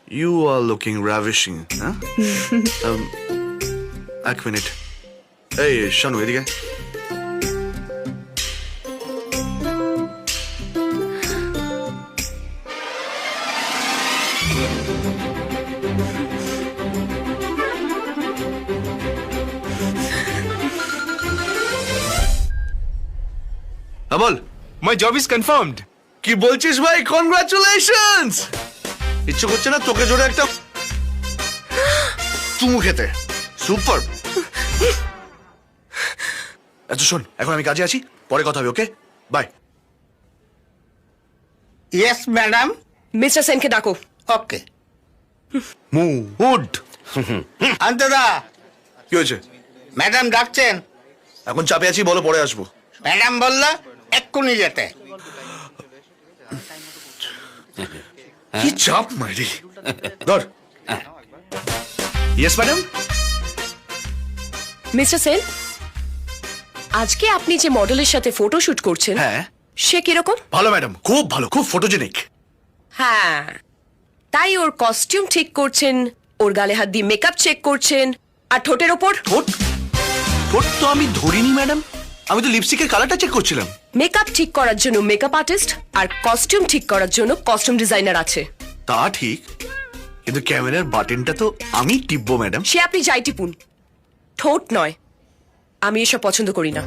You are looking ravishing, huh? এক minute. এই শানু এদিকে। হ্যাঁ বল। My job is confirmed. কি বলছিস ভাই? কনগ্রাচুলেশনস। ইচ্ছে করছে না তোকে জোরে একটা চুমু খেতে? সুপার। আচ্ছা শোন, এখন আমি কাজে আছি, পরে কথা হবে, ওকে? বাই। Yes madam. মিস্টার সেনকে ডাকো। ওকে। মুড। অন্তদা, কি হয়েছে? ম্যাডাম ডাকছেন। এখন চাপে আছি, বলো পরে আসবো। ম্যাডাম বলল এক্ষুনি যেতে। কি চাপ মারি। ধর। Yes madam. মিস্টার সেন, আজকে আপনি যে মডেলের সাথে ফটোশুট করছেন, হ্যাঁ সে কিরকম? ভালো ম্যাডাম, খুব ভালো, খুব ফটোজেনিক। হ্যাঁ, তাই ওর কস্টিউম ঠিক করছেন, ওর গালে হাত দিয়ে মেকআপ চেক করছেন, আর ঠোঁটের ওপর ঠোঁট? ঠোঁট তো আমি ধরিনি ম্যাডাম, আমি তো লিপস্টিকের কালারটা চেক করছিলাম। মেকআপ ঠিক করার জন্য মেকআপ আর্টিস্ট আর কস্টিউম ঠিক করার জন্য কস্টিউম ডিজাইনার আছে। তা ঠিক, কিন্তু ক্যামেরার বাটনটা তো আমি টিপবো ম্যাডাম। সে আপনি যাই টিপুন, ঠোঁট নয়। আমি এসব পছন্দ করি না।